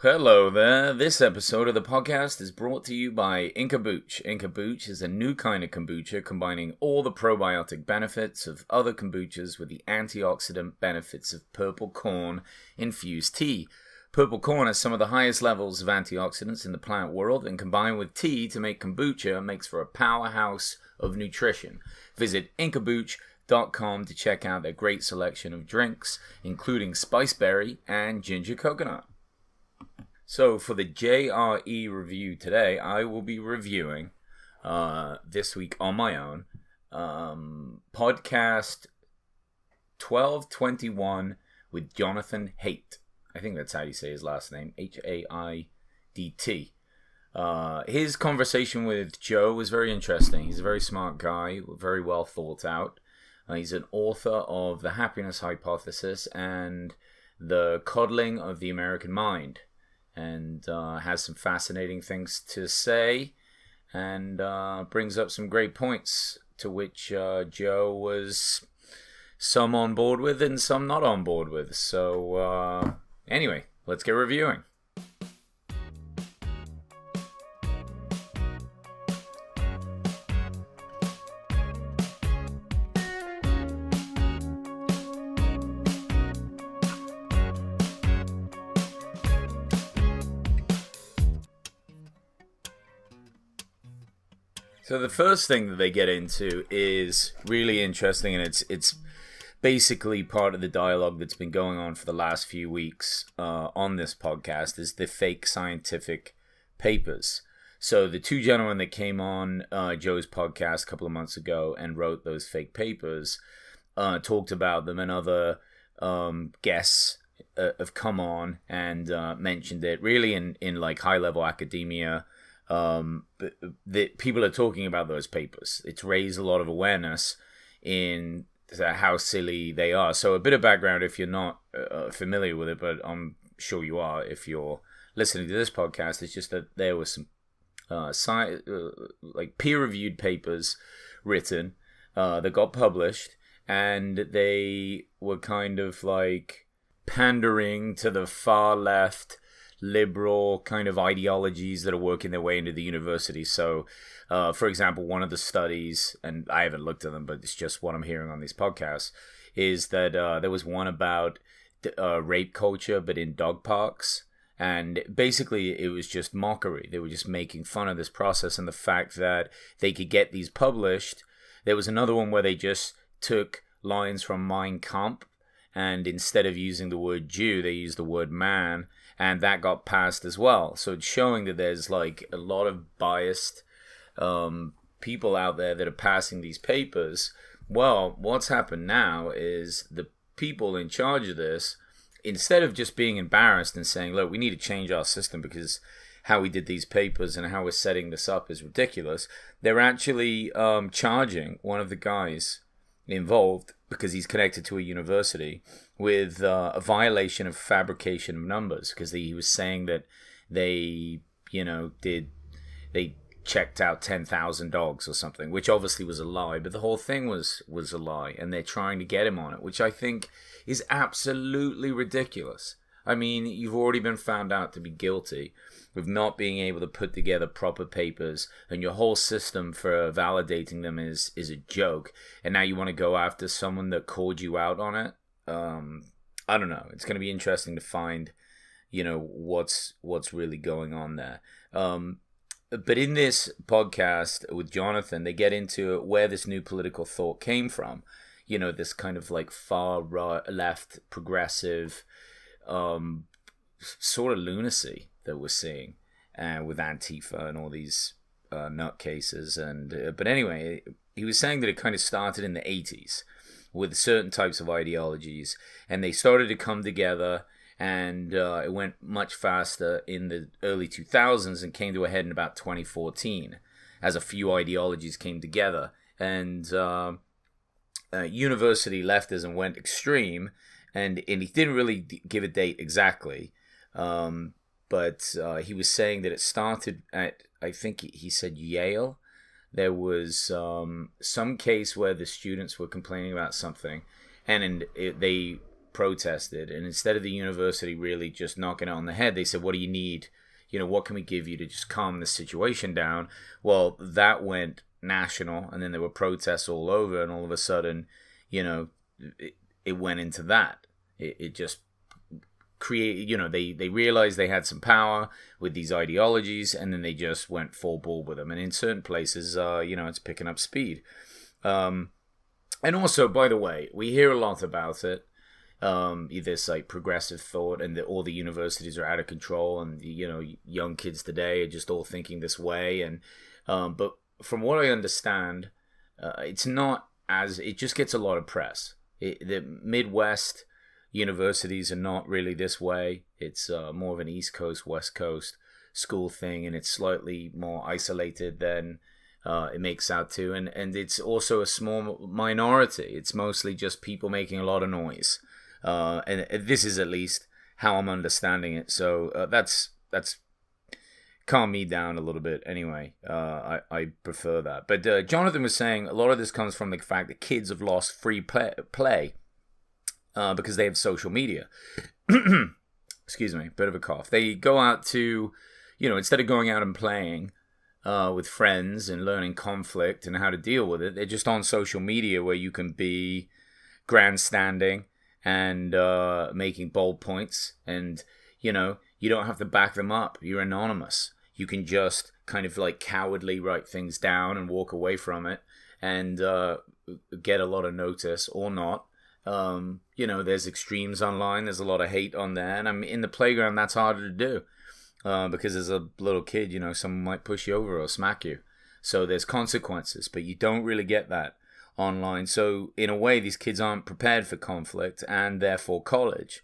Hello there. This episode of the podcast is brought to you by Inca Booch. Inca Booch is a new kind of kombucha combining all the probiotic benefits of other kombuchas with the antioxidant benefits of purple corn infused tea. Purple corn has some of the highest levels of antioxidants in the plant world, and combined with tea to make kombucha makes for a powerhouse of nutrition. Visit incabooch.com to check out their great selection of drinks, including spiceberry and ginger coconut. So for the JRE review today, I will be reviewing this week on my own podcast 1221 with Johnathan Haidt. I think that's how you say his last name, Haidt. His conversation with Joe was very interesting. He's a very smart guy, very well thought out. He's an author of The Happiness Hypothesis and The Coddling of the American Mind, and has some fascinating things to say, and brings up some great points to which Joe was some on board with and some not on board with. So anyway, let's get reviewing. So the first thing that they get into is really interesting, and it's basically part of the dialogue that's been going on for the last few weeks on this podcast, is the fake scientific papers. So the two gentlemen that came on Joe's podcast a couple of months ago and wrote those fake papers talked about them, and other guests have come on and mentioned it, really in like high-level academia. That people are talking about those papers. It's raised a lot of awareness in how silly they are. So a bit of background if you're not familiar with it, but I'm sure you are if you're listening to this podcast. It's just that there was some like peer-reviewed papers written that got published, and they were kind of like pandering to the far left liberal kind of ideologies that are working their way into the university. So, for example, one of the studies, and I haven't looked at them, but it's just what I'm hearing on these podcasts, is that there was one about rape culture, but in dog parks. And basically, it was just mockery. They were just making fun of this process and the fact that they could get these published. There was another one where they just took lines from Mein Kampf, and instead of using the word Jew, they used the word man, and that got passed as well. So it's showing that there's like a lot of biased people out there that are passing these papers. Well, what's happened now is the people in charge of this, instead of just being embarrassed and saying, look, we need to change our system because how we did these papers and how we're setting this up is ridiculous, they're actually charging one of the guys involved, because he's connected to a university, with a violation of fabrication of numbers, because he was saying that they checked out 10,000 dogs or something, which obviously was a lie, but the whole thing was a lie, and they're trying to get him on it, which I think is absolutely ridiculous. I mean, you've already been found out to be guilty of not being able to put together proper papers, and your whole system for validating them is a joke, and now you want to go after someone that called you out on it. I don't know. It's going to be interesting to find, what's really going on there. But in this podcast with Johnathan, they get into where this new political thought came from. This kind of like far right, left, progressive sort of lunacy that we're seeing with Antifa and all these nutcases. But anyway, he was saying that it kind of started in the 80s with certain types of ideologies, and they started to come together, and it went much faster in the early 2000s and came to a head in about 2014 as a few ideologies came together, and university leftism went extreme, and he didn't really give a date exactly, but he was saying that it started at, I think he said Yale. There was some case where the students were complaining about something, and they protested, and instead of the university really just knocking it on the head, they said, what do you need? What can we give you to just calm the situation down? Well, that went national, and then there were protests all over, and all of a sudden, it went into that. It just created, they realized they had some power with these ideologies, and then they just went full ball with them. And in certain places, it's picking up speed. And also, by the way, we hear a lot about it. This like progressive thought, and all the universities are out of control, and young kids today are just all thinking this way. And but from what I understand, it's not as it just gets a lot of press. The Midwest universities are not really this way. It's more of an East Coast, West Coast school thing, and it's slightly more isolated than it makes out to. And it's also a small minority. It's mostly just people making a lot of noise. And this is at least how I'm understanding it. So that's calmed me down a little bit anyway. I prefer that. But Johnathan was saying a lot of this comes from the fact that kids have lost free play because they have social media. Excuse me, bit of a cough. They go out to, instead of going out and playing with friends and learning conflict and how to deal with it, they're just on social media where you can be grandstanding and making bold points, and you don't have to back them up. You're anonymous. You can just kind of like cowardly write things down and walk away from it, and get a lot of notice or not. There's extremes online. There's a lot of hate on there, and in the playground that's harder to do because as a little kid, someone might push you over or smack you. So there's consequences, but you don't really get that online. So in a way, these kids aren't prepared for conflict and therefore college.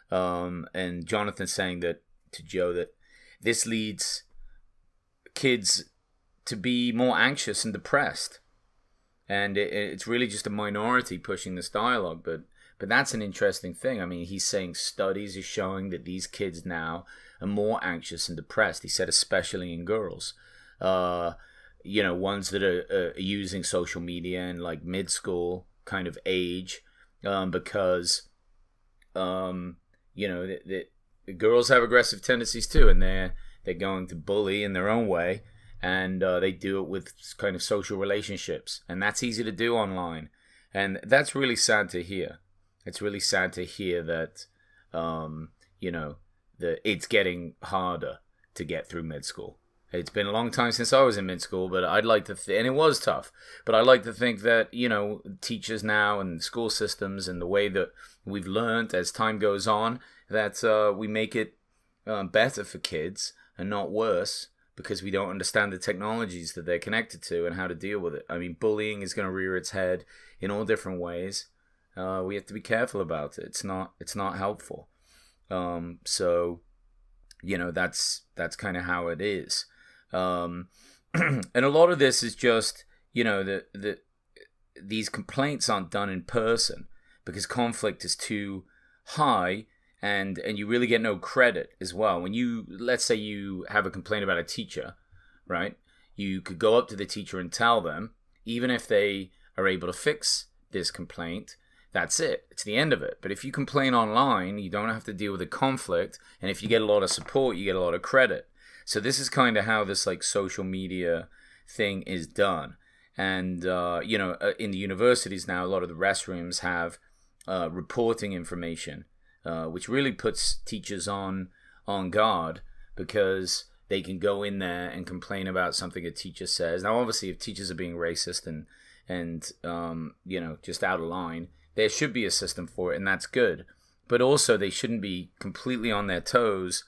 And Johnathan's saying that to Joe that this leads kids to be more anxious and depressed. And it's really just a minority pushing this dialogue, but that's an interesting thing. I mean, he's saying studies are showing that these kids now are more anxious and depressed. He said especially in girls. Ones that are using social media in like mid-school kind of age, because, the girls have aggressive tendencies too, and they're going to bully in their own way, and they do it with kind of social relationships, and that's easy to do online, and that's really sad to hear. It's really sad to hear that, that it's getting harder to get through mid-school. It's been a long time since I was in mid-school, but I'd like to and it was tough, but I'd like to think that, teachers now and school systems and the way that we've learned as time goes on, that we make it better for kids and not worse, because we don't understand the technologies that they're connected to and how to deal with it. I mean, bullying is going to rear its head in all different ways. We have to be careful about it. It's not helpful. So, that's kind of how it is. And a lot of this is just, these complaints aren't done in person because conflict is too high, and you really get no credit as well. When let's say you have a complaint about a teacher, right? You could go up to the teacher and tell them, even if they are able to fix this complaint, that's it. It's the end of it. But if you complain online, you don't have to deal with the conflict, and if you get a lot of support, you get a lot of credit. So this is kind of how this like social media thing is done. And, in the universities now, a lot of the restrooms have reporting information, which really puts teachers on guard, because they can go in there and complain about something a teacher says. Now, obviously, if teachers are being racist and just out of line, there should be a system for it, and that's good. But also, they shouldn't be completely on their toes,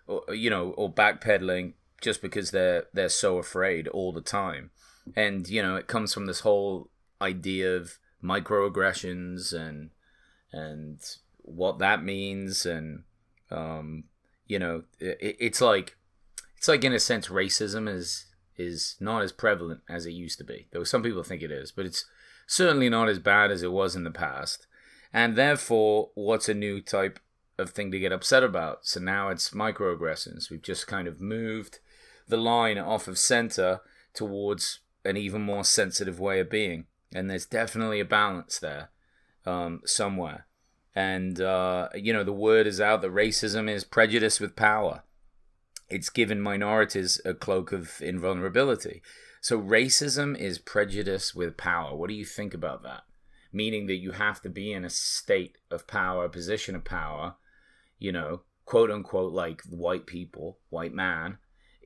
or backpedaling just because they're so afraid all the time. And it comes from this whole idea of microaggressions and what that means, and it's like in a sense racism is not as prevalent as it used to be. Though some people think it is, but it's certainly not as bad as it was in the past. And therefore, what's a new type of thing to get upset about? So now it's microaggressions. We've just kind of moved the line off of center towards an even more sensitive way of being. And there's definitely a balance there somewhere. And, the word is out that racism is prejudice with power. It's given minorities a cloak of invulnerability. So racism is prejudice with power. What do you think about that? Meaning that you have to be in a state of power, a position of power, quote unquote, like white people, white man,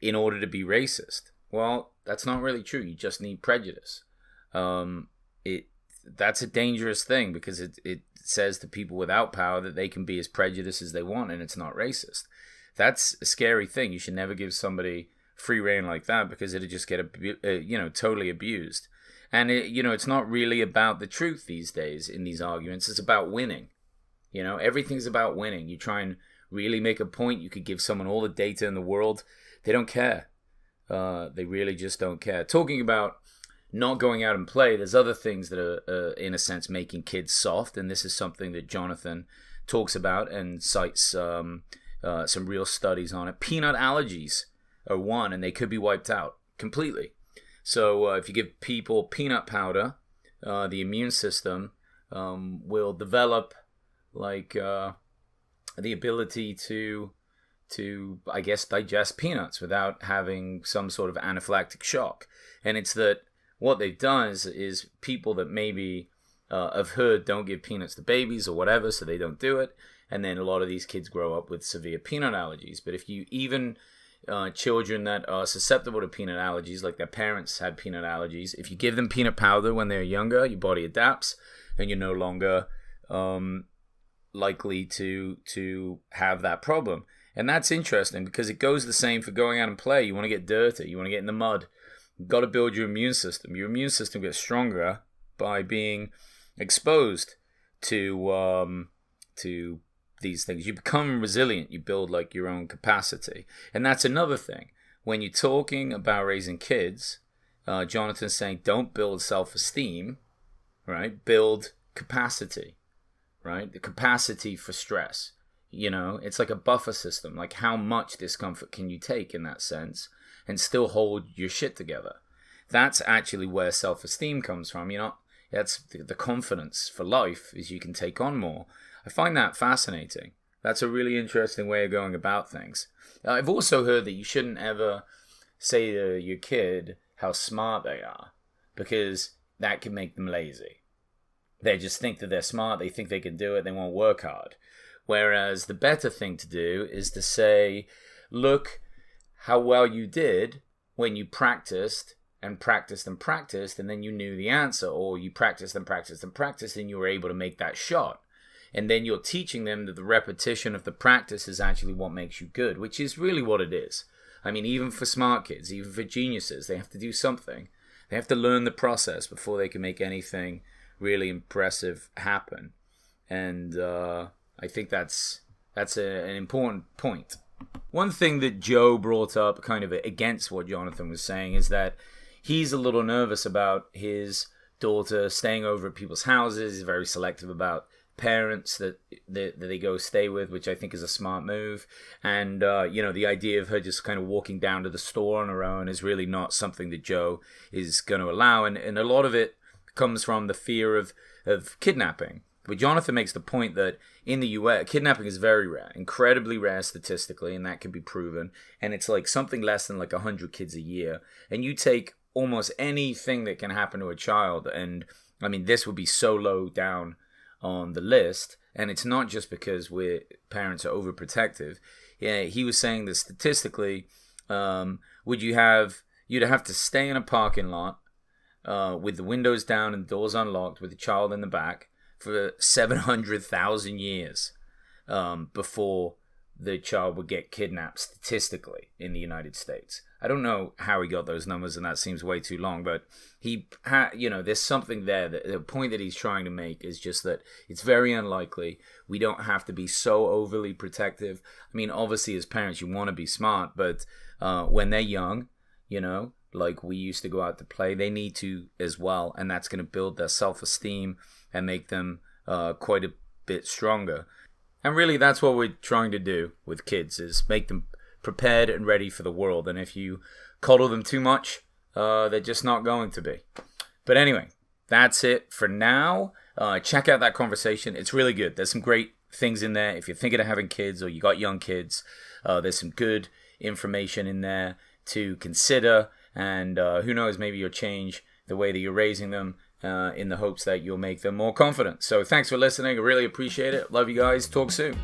in order to be racist. Well, that's not really true. You just need prejudice. That's a dangerous thing, because it says to people without power that they can be as prejudiced as they want, and it's not racist. That's a scary thing. You should never give somebody free reign like that, because it'll just get totally abused. And it's not really about the truth these days in these arguments. It's about winning. Everything's about winning. You try and really make a point. You could give someone all the data in the world. They don't care. They really just don't care. Talking about not going out and play, there's other things that are, in a sense, making kids soft. And this is something that Johnathan talks about and cites some real studies on it. Peanut allergies are one, and they could be wiped out completely. So if you give people peanut powder, the immune system will develop the ability to I guess digest peanuts without having some sort of anaphylactic shock. And it's that what they've done is people that maybe have heard don't give peanuts to babies or whatever, so they don't do it. And then a lot of these kids grow up with severe peanut allergies. But if you even children that are susceptible to peanut allergies, like their parents had peanut allergies, if you give them peanut powder when they're younger, your body adapts, and you're no longer likely to have that problem. And that's interesting, because it goes the same for going out and play. You want to get dirty, you want to get in the mud. You've got to build your immune system. Your immune system gets stronger by being exposed to these things. You become resilient. You build like your own capacity. And that's another thing. When you're talking about raising kids, Johnathan's saying don't build self-esteem, right? Build capacity, right? The capacity for stress. It's like a buffer system. Like, how much discomfort can you take in that sense and still hold your shit together? That's actually where self-esteem comes from. That's the confidence for life, is you can take on more. I find that fascinating. That's a really interesting way of going about things. I've also heard that you shouldn't ever say to your kid how smart they are, because that can make them lazy. They just think that they're smart. They think they can do it. They won't work hard. Whereas the better thing to do is to say, look how well you did when you practiced and practiced and practiced, and then you knew the answer, or you practiced and practiced and practiced, and you were able to make that shot. And then you're teaching them that the repetition of the practice is actually what makes you good, which is really what it is. I mean, even for smart kids, even for geniuses, they have to do something. They have to learn the process before they can make anything really impressive happen. And I think that's an important point. One thing that Joe brought up kind of against what Johnathan was saying is that he's a little nervous about his daughter staying over at people's houses. He's very selective about parents that they go stay with, which I think is a smart move. And, the idea of her just kind of walking down to the store on her own is really not something that Joe is going to allow. And a lot of it comes from the fear of kidnapping. But Johnathan makes the point that in the US, kidnapping is very rare, incredibly rare statistically, and that can be proven. And it's like something less than like 100 kids a year. And you take almost anything that can happen to a child, and I mean, this would be so low down on the list. And it's not just because parents are overprotective. Yeah, he was saying that statistically, you'd have to stay in a parking lot with the windows down and the doors unlocked with a child in the back for 700,000 years before the child would get kidnapped statistically in the United States. I don't know how he got those numbers, and that seems way too long, but there's something there. The point that he's trying to make is just that it's very unlikely. We don't have to be so overly protective. I mean, obviously as parents you want to be smart, but when they're young, like we used to go out to play, they need to as well, and that's going to build their self-esteem and make them quite a bit stronger. And really that's what we're trying to do with kids, is make them prepared and ready for the world. And if you coddle them too much, they're just not going to be. But anyway, that's it for now. check out that conversation. It's really good. There's some great things in there. If you're thinking of having kids or you got young kids, there's some good information in there to consider. And who knows, maybe you'll change the way that you're raising them in the hopes that you'll make them more confident. So thanks for listening. I really appreciate it. Love you guys. Talk soon.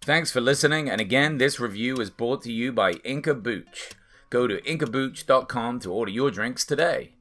Thanks for listening, and again, this review is brought to you by Inca Booch. Go to incabooch.com to order your drinks today.